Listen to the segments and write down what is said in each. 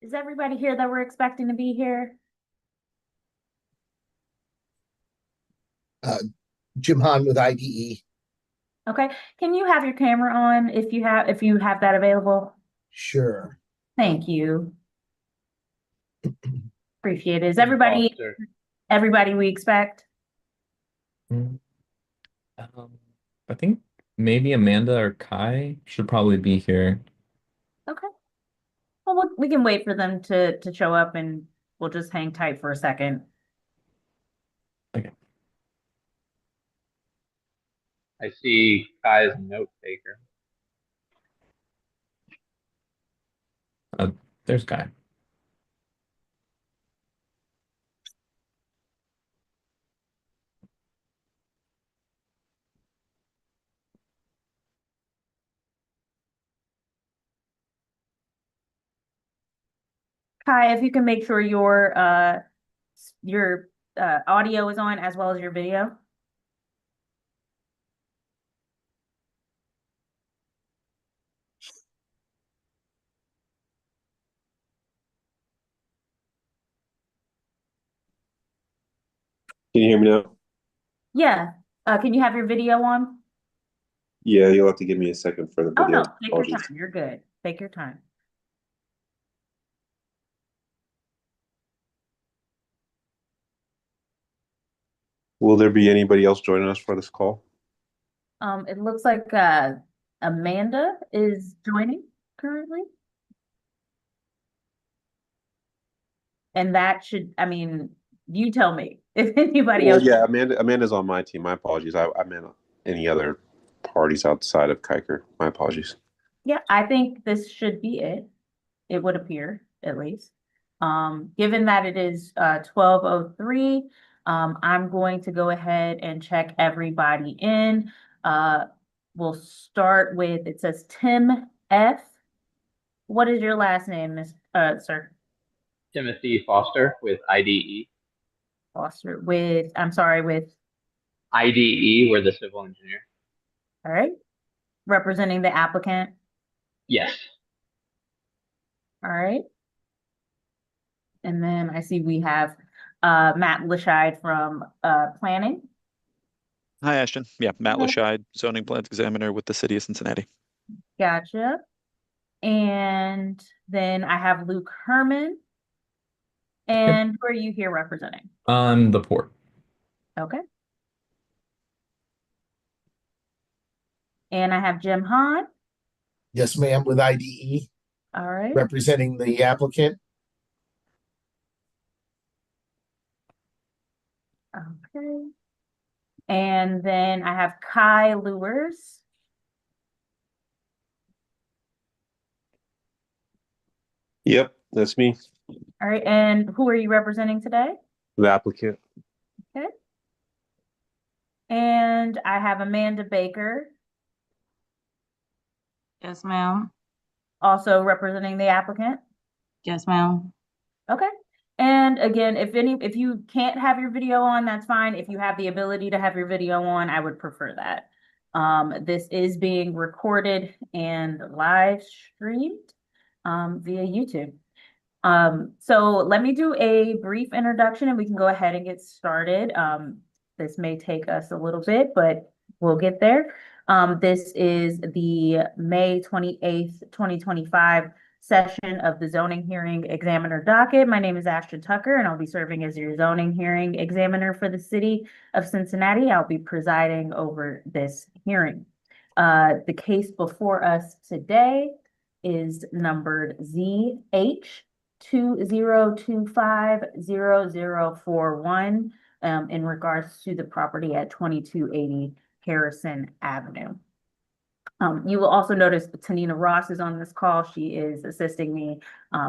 Is everybody here that we're expecting to be here? Uh, Jim Hahn with IDE. Okay. Can you have your camera on if you have that available? Sure. Thank you. Appreciate it. Is Jim everybody Foster. everybody we expect? Mm, Um, I think maybe Amanda or Kai should probably be here. Okay. Well, we can wait for them to show up and we'll just hang tight for a second. Okay. I see Kai's note taker. Uh, there's Kai. Kai, if you can make sure your audio is on as well as your video. Can you hear me now? Yeah. Can you have your video on? Yeah, you'll have to give me a second for the Oh no, video. take your Apologies. time. You're good. Take your time. Will there be anybody else joining us for this call? It looks like Amanda is joining currently. And that should, I mean, you tell me if anybody Well, else. yeah, Amanda's on my team. My apologies. I meant any other parties outside of Kiker. My apologies. Yeah, I think this should be it. It would appear, at least. Given that it is 12:03, I'm going to go ahead and check everybody in. We'll start with, it says Tim F. What is your last name, sir? Timothy Foster with IDE. Foster with, I'm sorry, with, IDE, we're the civil engineer. all right, representing the applicant. Yes. All right. And then I see we have Matt Lishide from planning. Hi, Ashton. Yeah, Matt Okay. Lashide, zoning plans examiner with the city of Cincinnati. Gotcha. And then I have Luke Herman. And who are you here representing? On the port. Okay. And I have Jim Hahn. Yes, ma'am, with IDE, All right. representing the applicant. Okay. And then I have Kai Lewers. Yep, that's me, All right. And who are you representing today? the applicant. Okay. And I have Amanda Baker, Yes, ma'am. also representing the applicant. Yes, ma'am. Okay. And again, if you can't have your video on, that's fine. If you have the ability to have your video on, I would prefer that. This is being recorded and live streamed via YouTube. So let me do a brief introduction and we can go ahead and get started. This may take us a little bit, but we'll get there. This is the May 28th, 2025 session of the zoning hearing examiner docket. My name is Ashton Tucker and I'll be serving as your zoning hearing examiner for the city of Cincinnati. I'll be presiding over this hearing. The case before us today is numbered ZH20250041 in regards to the property at 2280 Harrison Avenue. You will also notice Tanina Ross is on this call. She is assisting me.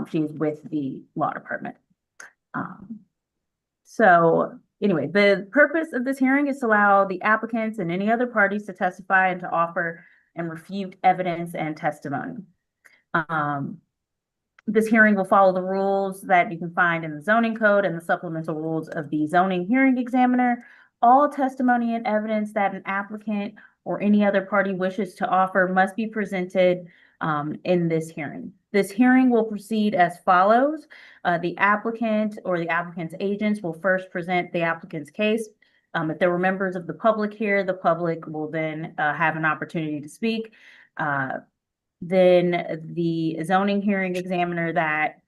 She's with the law department. So anyway, the purpose of this hearing is to allow the applicants and any other parties to testify and to offer and refute evidence and testimony. This hearing will follow the rules that you can find in the zoning code and the supplemental rules of the zoning hearing examiner. All testimony and evidence that an applicant or any other party wishes to offer must be presented in this hearing. This hearing will proceed as follows. The applicant or the applicant's agents will first present the applicant's case. If there were members of the public here, the public will then have an opportunity to speak. Then the zoning hearing examiner that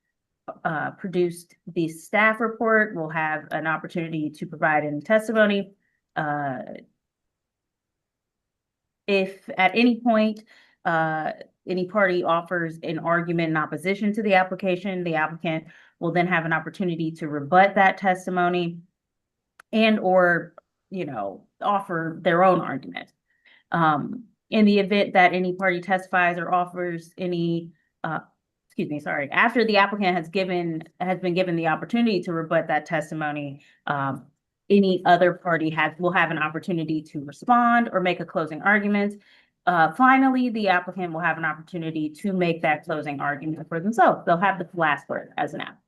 produced the staff report will have an opportunity to provide any testimony. If at any point any party offers an argument in opposition to the application, the applicant will then have an opportunity to rebut that testimony and or, offer their own argument. In the event that any party testifies or offers any, after the applicant has been given the opportunity to rebut that testimony, any other party will have an opportunity to respond or make a closing argument. Finally, the applicant will have an opportunity to make that closing argument for themselves. They'll have the last word as an applicant.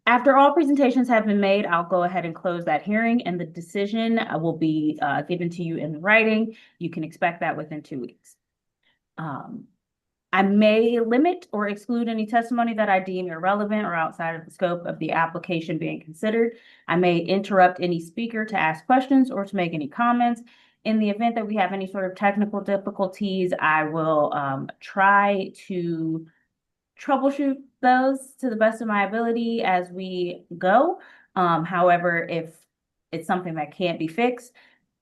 After all presentations have been made, I'll go ahead and close that hearing, and the decision will be given to you in writing. You can expect that within 2 weeks. I may limit or exclude any testimony that I deem irrelevant or outside of the scope of the application being considered. I may interrupt any speaker to ask questions or to make any comments. In the event that we have any sort of technical difficulties, I will try to troubleshoot those to the best of my ability as we go. However, if it's something that can't be fixed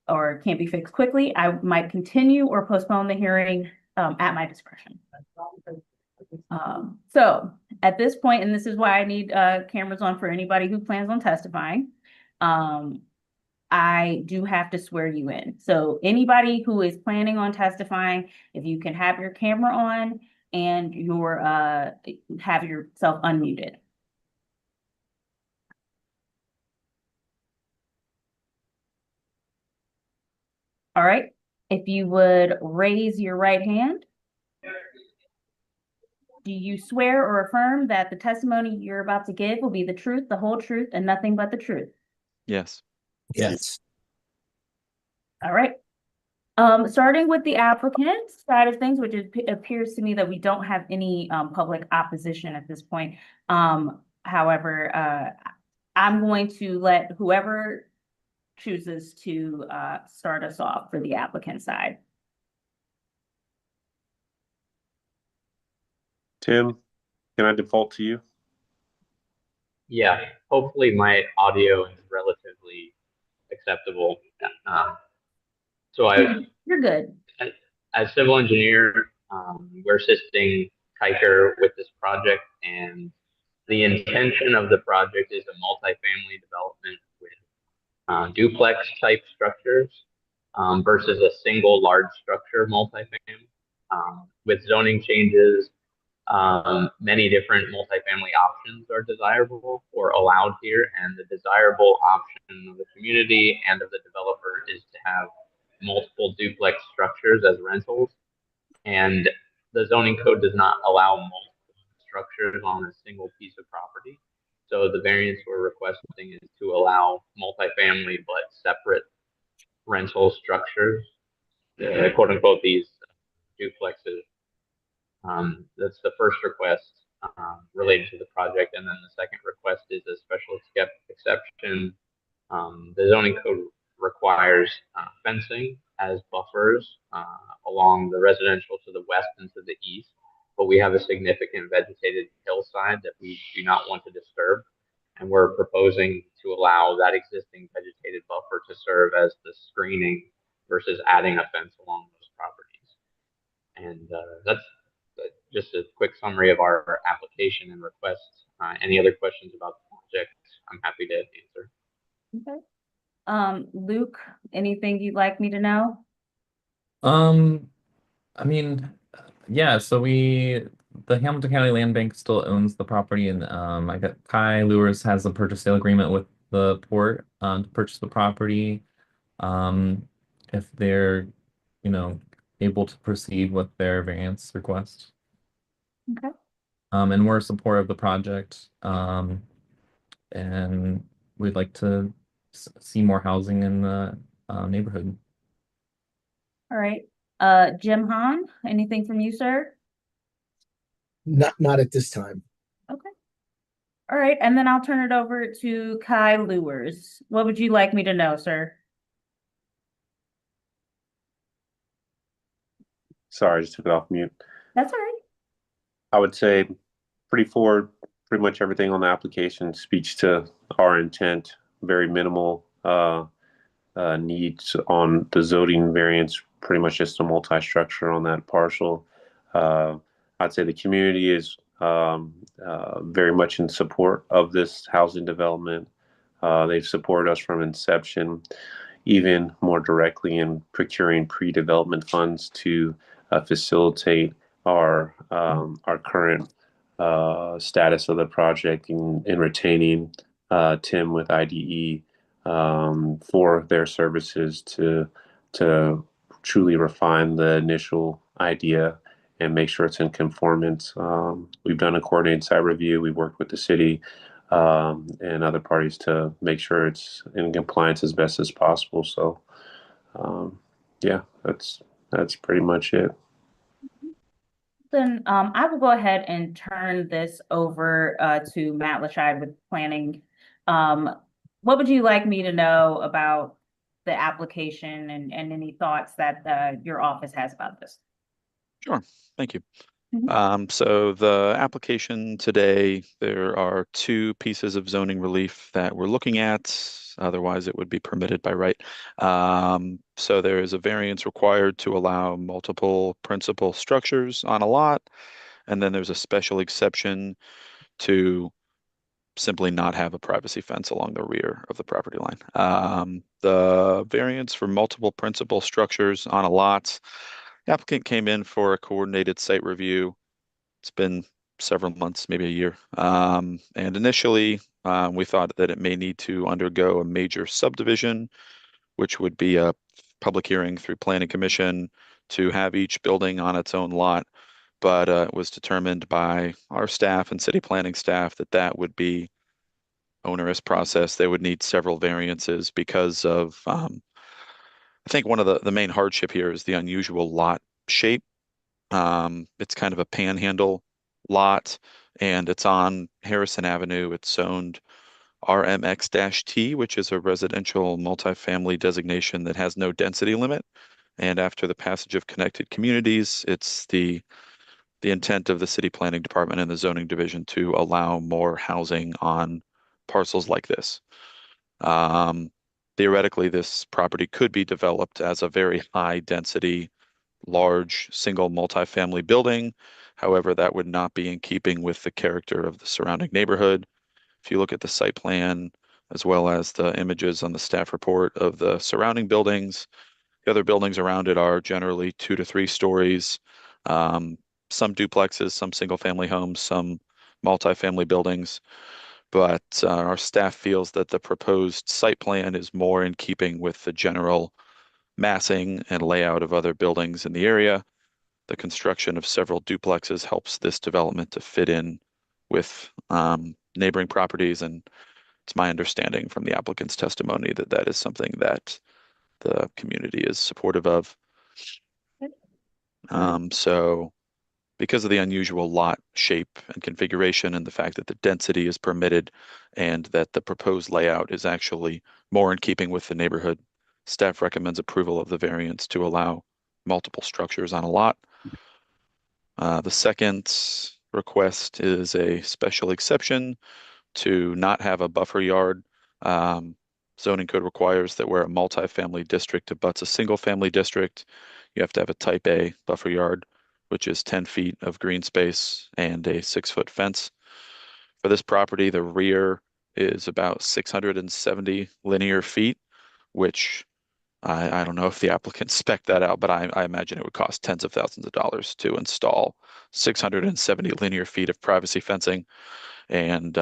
or can't be fixed quickly, I might continue or postpone the hearing at my discretion. So at this point, and this is why I need cameras on for anybody who plans on testifying, I do have to swear you in. So anybody who is planning on testifying, if you can have your camera on and have yourself unmuted. All right, if you would raise your right hand. Do you swear or affirm that the testimony you're about to give will be the truth, the whole truth, and nothing but the truth? Yes. Yes. All right. Starting with the applicant side of things, which appears to me that we don't have any public opposition at this point. However, I'm going to let whoever chooses to start us off for the applicant side. Tim, can I default to you? Yeah, hopefully my audio is relatively acceptable. So You're good. as civil engineer, we're assisting Kiker with this project, and the intention of the project is a multifamily development with duplex type structures versus a single large structure multifamily. With zoning changes, many different multifamily options are desirable or allowed here, and the desirable option of the community and of the developer is to have multiple duplex structures as rentals. And the zoning code does not allow multiple structures on a single piece of property. So the variance we're requesting is to allow multifamily but separate rental structures, quote unquote, these duplexes. That's the first request related to the project, and then the second request is a special exception. The zoning code requires fencing as buffers along the residential to the west and to the east, but we have a significant vegetated hillside that we do not want to disturb, and we're proposing to allow that existing vegetated buffer to serve as the screening versus adding a fence along those properties. And that's just a quick summary of our application and requests. Any other questions about the project, I'm happy to answer. Okay. Luke, anything you'd like me to know? I mean, yeah, so the Hamilton County Land Bank still owns the property, and I got Kai Lewis has a purchase sale agreement with the port to purchase the property. If they're, able to proceed with their variance request. Okay. And we're supportive of the project. And we'd like to see more housing in the neighborhood. All right. Jim Hahn, anything from you, sir? Not at this time. Okay. All right, and then I'll turn it over to Kai Lewers. What would you like me to know, sir? Sorry, I just took it off mute. That's all right. I would say pretty much everything on the application speaks to our intent. Very minimal needs on the zoning variance, pretty much just a multi-structure on that parcel. I'd say the community is very much in support of this housing development. They've supported us from inception, even more directly in procuring pre-development funds to facilitate our current status of the project in retaining Tim with IDE for their services to truly refine the initial idea and make sure it's in conformance. We've done a coordinated site review. We've worked with the city and other parties to make sure it's in compliance as best as possible. So, yeah, that's pretty much it. Then I will go ahead and turn this over to Matt Lashide with planning. What would you like me to know about the application and any thoughts that your office has about this? Sure, thank you. Mhm. So the application today, there are two pieces of zoning relief that we're looking at. Otherwise, it would be permitted by right. So there is a variance required to allow multiple principal structures on a lot. And then there's a special exception to simply not have a privacy fence along the rear of the property line. The variance for multiple principal structures on a lot, the applicant came in for a coordinated site review. It's been several months, maybe a year. And initially, we thought that it may need to undergo a major subdivision, which would be a public hearing through Planning Commission to have each building on its own lot. But it was determined by our staff and city planning staff that that would be onerous process. They would need several variances because of, I think one of the main hardship here is the unusual lot shape. It's kind of a panhandle lot, and it's on Harrison Avenue. It's zoned RMX-T, which is a residential multifamily designation that has no density limit. And after the passage of connected communities, it's the intent of the city planning department and the zoning division to allow more housing on parcels like this. Theoretically, this property could be developed as a very high density, large single multifamily building. However, that would not be in keeping with the character of the surrounding neighborhood. If you look at the site plan, as well as the images on the staff report of the surrounding buildings, the other buildings around it are generally 2 to 3 stories, some duplexes, some single family homes, some multifamily buildings. But our staff feels that the proposed site plan is more in keeping with the general massing and layout of other buildings in the area. The construction of several duplexes helps this development to fit in with neighboring properties. And it's my understanding from the applicant's testimony that that is something that the community is supportive of. So because of the unusual lot shape and configuration and the fact that the density is permitted and that the proposed layout is actually more in keeping with the neighborhood, staff recommends approval of the variance to allow multiple structures on a lot. The second request is a special exception to not have a buffer yard. Zoning code requires that where a multifamily district abuts a single family district, you have to have a type A buffer yard, which is 10 feet of green space and a 6-foot fence. For this property, the rear is about 670 linear feet, which I don't know if the applicant spec'd that out, but I imagine it would cost tens of thousands of dollars to install 670 linear feet of privacy fencing. And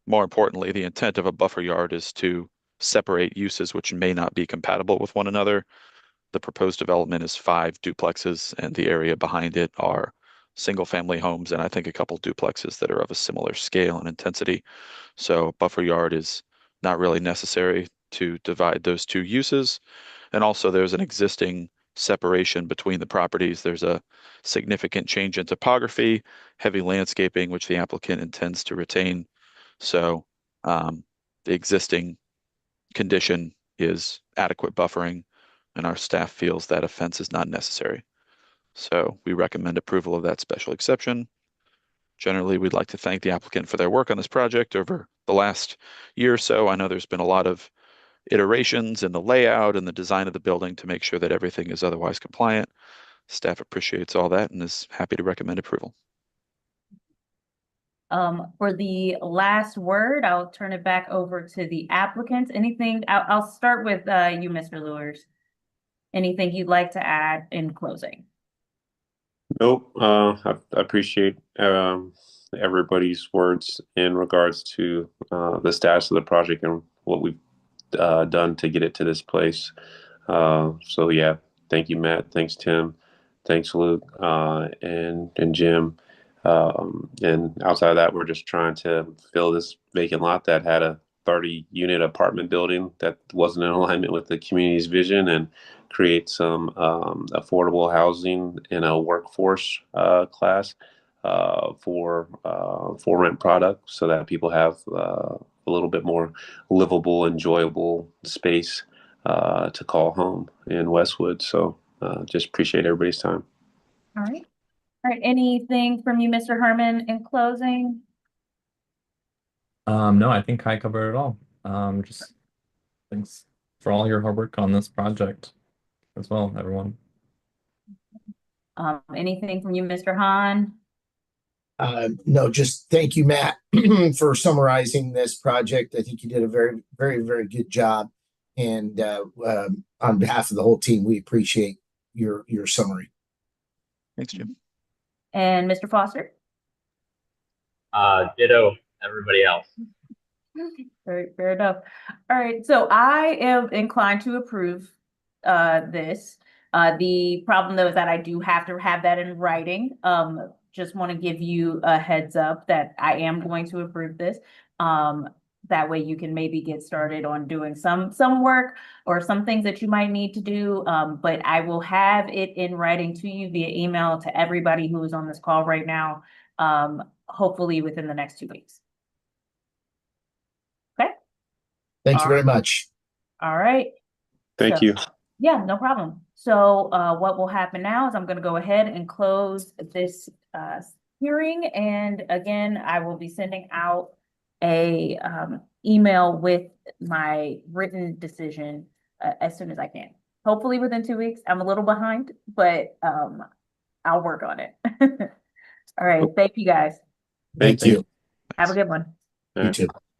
more importantly, the intent of a buffer yard is to separate uses which may not be compatible with one another. The proposed development is 5 duplexes, and the area behind it are single family homes, and I think a couple duplexes that are of a similar scale and intensity. So buffer yard is not really necessary to divide those two uses. And also there's an existing separation between the properties. There's a significant change in topography, heavy landscaping, which the applicant intends to retain. So the existing condition is adequate buffering, and our staff feels that a fence is not necessary. So we recommend approval of that special exception. Generally, we'd like to thank the applicant for their work on this project over the last year or so. I know there's been a lot of iterations in the layout and the design of the building to make sure that everything is otherwise compliant. Staff appreciates all that and is happy to recommend approval. For the last word, I'll turn it back over to the applicant. Anything, I'll start with you, Mr. Lewis. Anything you'd like to add in closing? Nope. I appreciate everybody's words in regards to the status of the project and what we've done to get it to this place. So yeah, thank you, Matt. Thanks, Tim. Thanks, Luke, and Jim. And outside of that, we're just trying to fill this vacant lot that had a 30-unit apartment building that wasn't in alignment with the community's vision, and create some affordable housing in a workforce class for rent product, so that people have a little bit more livable, enjoyable space to call home in Westwood. So just appreciate everybody's time. All right. All right. Anything from you, Mr. Herman, in closing? No, I think Kai covered it all. Just thanks for all your hard work on this project as well, everyone. Anything from you, Mr. Hahn? No, just thank you, Matt, for summarizing this project. I think you did a very, very, very good job. And on behalf of the whole team, we appreciate your summary. Thanks, Jim. And Mr. Foster? Ditto everybody else. Fair enough. All right, so I am inclined to approve this. The problem though is that I do have to have that in writing. Just want to give you a heads up that I am going to approve this. That way you can maybe get started on doing some work or some things that you might need to do. But I will have it in writing to you via email to everybody who is on this call right now, hopefully within the next 2 weeks. Okay. Thank you very much. All right. Thank you. Yeah, no problem. So what will happen now is I'm going to go ahead and close this hearing. And again, I will be sending out a email with my written decision as soon as I can. Hopefully within 2 weeks. I'm a little behind, but I'll work on it. All right. Thank you guys. Thank you. Have a good one. You too.